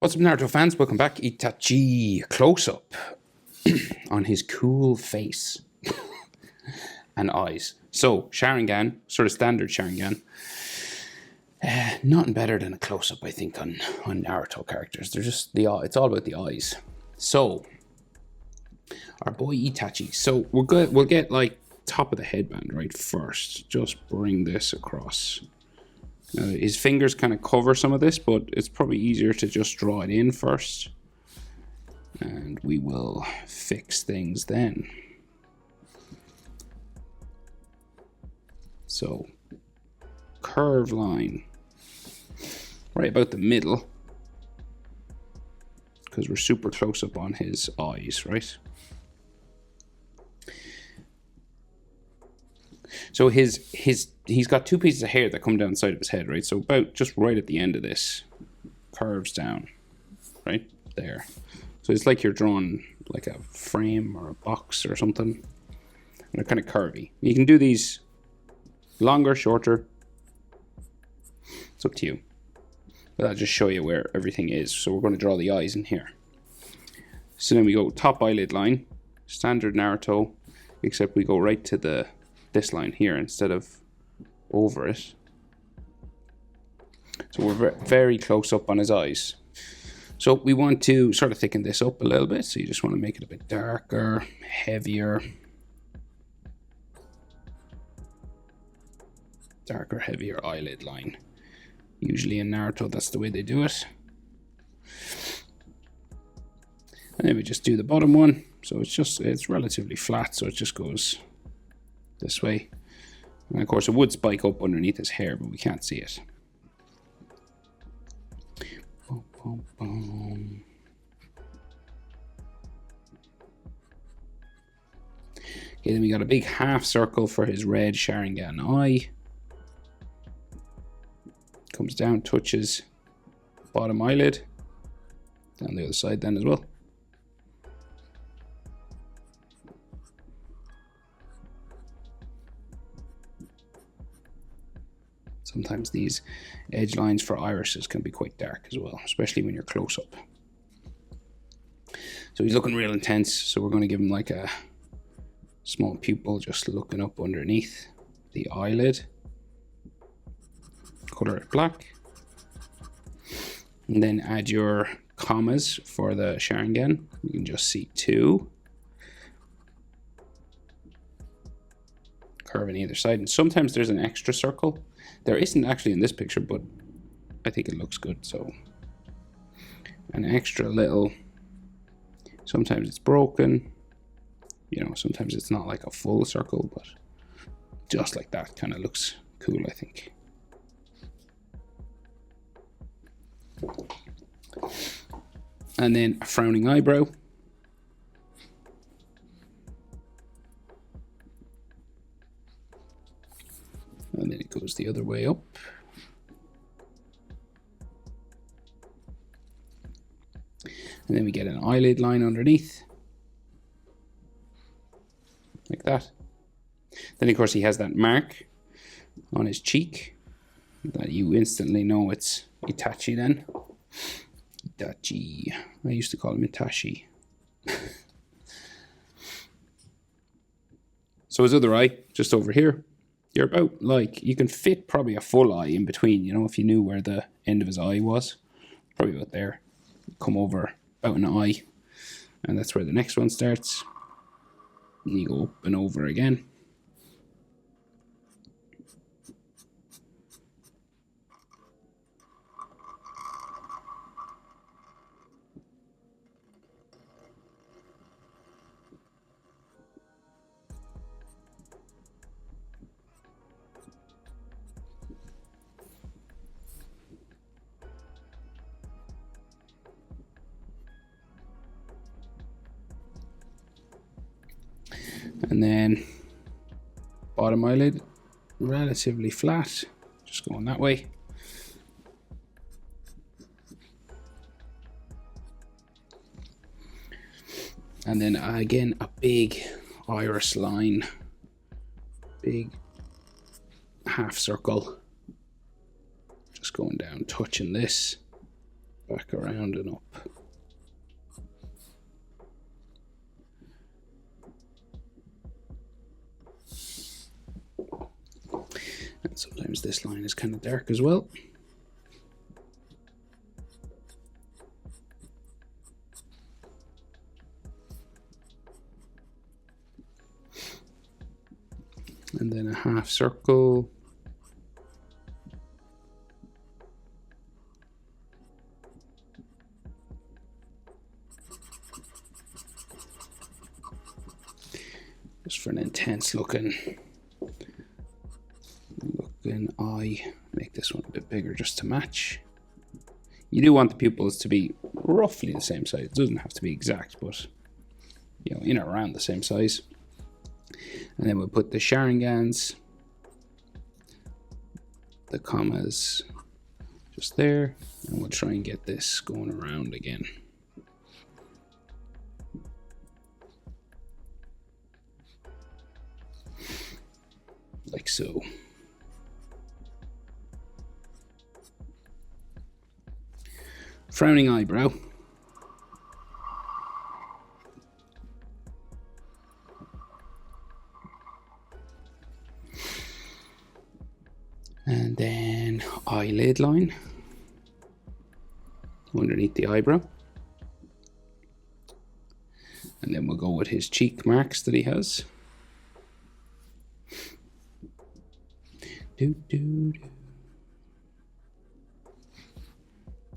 What's up, Naruto fans? Welcome back. Itachi close up on his cool face and eyes. So, Sharingan, sort of standard Sharingan. Nothing better than a close up, I think, on Naruto characters. They're just it's all about the eyes. So, our boy Itachi. So, we're good. We'll get like top of the headband right first. Just bring this across. His fingers kind of cover some of this, but it's probably easier to just draw it in first. And we will fix things then. So, curve line. Right about the middle. Because we're super close up on his eyes, right? So he's got two pieces of hair that come down the side of his head, right? So about just right at the end of this, curves down, right there. So it's like you're drawing like a frame or a box or something. And they're kind of curvy. You can do these longer, shorter. It's up to you. But I'll just show you where everything is. So we're going to draw the eyes in here. So then we go top eyelid line, standard Naruto, except we go right to this line here instead of over it. So we're very close up on his eyes. So we want to sort of thicken this up a little bit. So you just want to make it a bit darker, heavier. Darker, heavier eyelid line. Usually in Naruto, that's the way they do it. And then we just do the bottom one. So it's relatively flat, so it just goes this way. And of course it would spike up underneath his hair, but we can't see it. Boom, boom, boom. Okay, then we got a big half circle for his red Sharingan eye. Comes down, touches bottom eyelid. Down the other side then as well. Sometimes these edge lines for irises can be quite dark as well, especially when you're close up. So he's looking real intense, so we're going to give him like a small pupil just looking up underneath the eyelid. Color it black. And then add your commas for the Sharingan. You can just see two. Curve on either side. And sometimes there's an extra circle. There isn't actually in this picture, but I think it looks good. So an extra little, sometimes it's broken, you know, sometimes it's not like a full circle, but just like that kind of looks cool, I think. And then a frowning eyebrow. And then it goes the other way up. And then we get an eyelid line underneath. Like that. Then of course he has that mark on his cheek that you instantly know it's Itachi then. Itachi. I used to call him Itachi. So his other eye, just over here. You're about like, you can fit probably a full eye in between, you know, if you knew where the end of his eye was. Probably about there. Come over about an eye. And that's where the next one starts. And you go up and over again. And then bottom eyelid, relatively flat, just going that way. And then again, a big iris line, big half circle, just going down, touching this back around and up. And sometimes this line is kind of dark as well. And then a half circle. Just for an intense looking eye. Make this one a bit bigger just to match. You do want the pupils to be roughly the same size. It doesn't have to be exact, but you know, in or around the same size. And then we'll put the Sharingans, the commas just there, and we'll try and get this going around again. Like so. Frowning eyebrow. And then eyelid line underneath the eyebrow. And then we'll go with his cheek marks that he has. Do do do.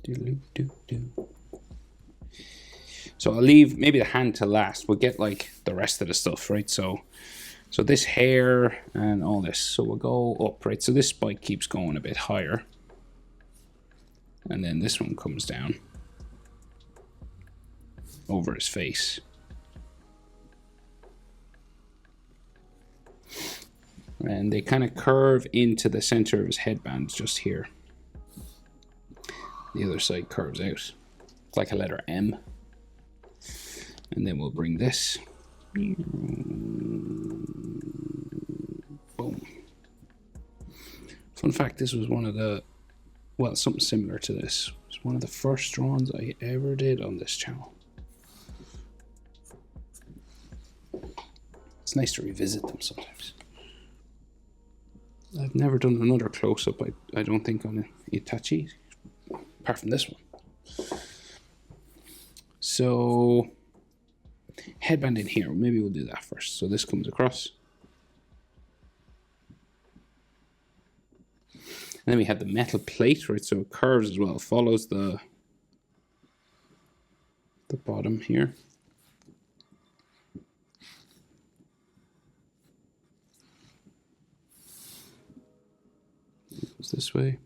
Do do do. So I'll leave maybe the hand to last. We'll get like the rest of the stuff, right? So this hair and all this. So we'll go up, right? So this spike keeps going a bit higher. And then this one comes down over his face. And they kind of curve into the center of his headband just here. The other side curves out. It's like a letter M. And then we'll bring this. Boom. Fun fact, this was one of the, well, something similar to this. It was one of the first drawings I ever did on this channel. It's nice to revisit them sometimes. I've never done another close-up, I don't think, on Itachi, apart from this one. So, headband in here, maybe we'll do that first. So this comes across. And then we have the metal plate, right? So it curves as well, follows the bottom here. It goes this way.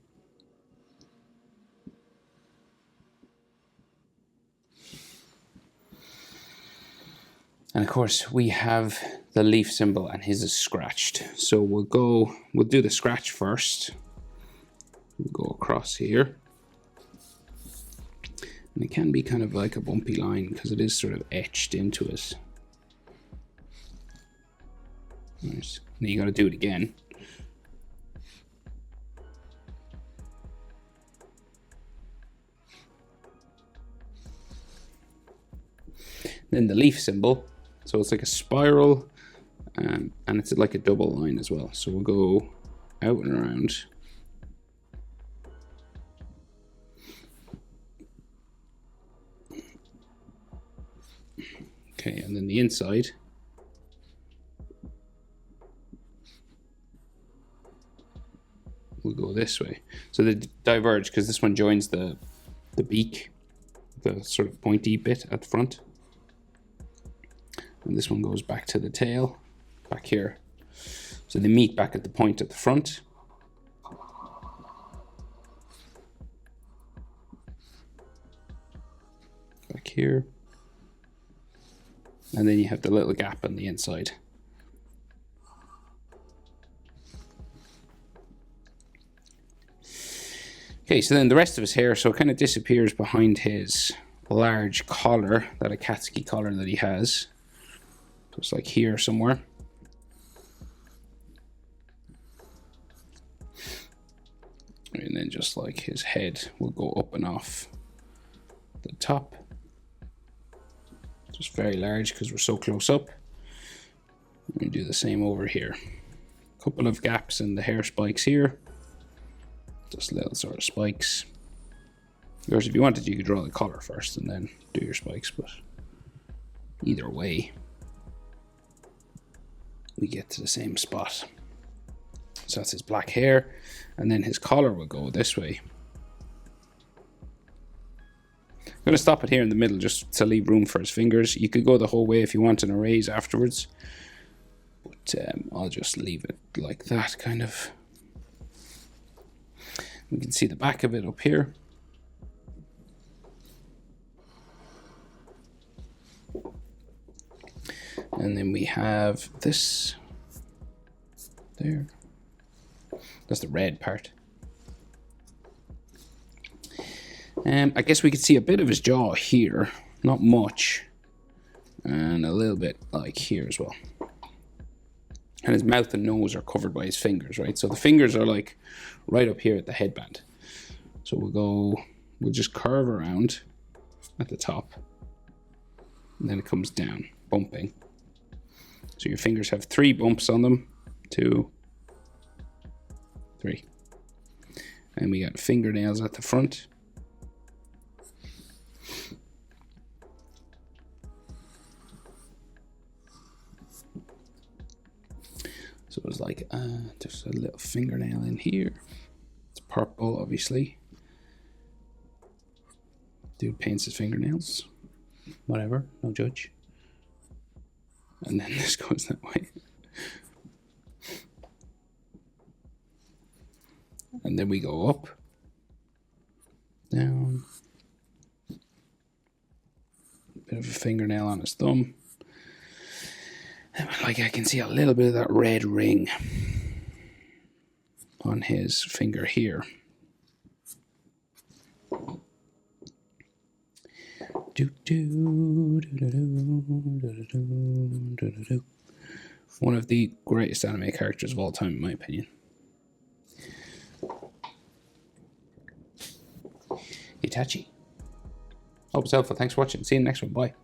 And of course we have the leaf symbol and his is scratched. So we'll do the scratch first. We'll go across here. And it can be kind of like a bumpy line because it is sort of etched into it. Nice. Now you got to do it again. Then the leaf symbol. So it's like a spiral, and it's like a double line as well. So we'll go out and around. Okay, and then the inside. We'll go this way. So they diverge because this one joins the beak, the sort of pointy bit at the front. And this one goes back to the tail, back here. So they meet back at the point at the front. Back here. And then you have the little gap on the inside. Okay, so then the rest of his hair, so it kind of disappears behind his large collar, that Akatsuki collar that he has. So it's like here somewhere. And then just like his head will go up and off the top. Just very large because we're so close up. We do the same over here. Couple of gaps in the hair spikes here. Just little sort of spikes. Of course, if you wanted, you could draw the collar first and then do your spikes, but either way, we get to the same spot. So that's his black hair, and then his collar will go this way. I'm going to stop it here in the middle just to leave room for his fingers. You could go the whole way if you want and erase afterwards, but I'll just leave it like that, kind of. We can see the back of it up here. And then we have this there. That's the red part. I guess we could see a bit of his jaw here, not much, and a little bit like here as well. And his mouth and nose are covered by his fingers, right? So the fingers are like right up here at the headband. So we'll just curve around at the top, and then it comes down, bumping. So your fingers have 3 bumps on them, 2, 3. And we got fingernails at the front. So it's like just a little fingernail in here. It's purple, obviously. Dude paints his fingernails. Whatever, no judge. And then this goes that way. And then we go up, down. Bit of a fingernail on his thumb. And like I can see a little bit of that red ring on his finger here. One of the greatest anime characters of all time, in my opinion. Itachi. Hope it's helpful. Thanks for watching. See you in the next one. Bye.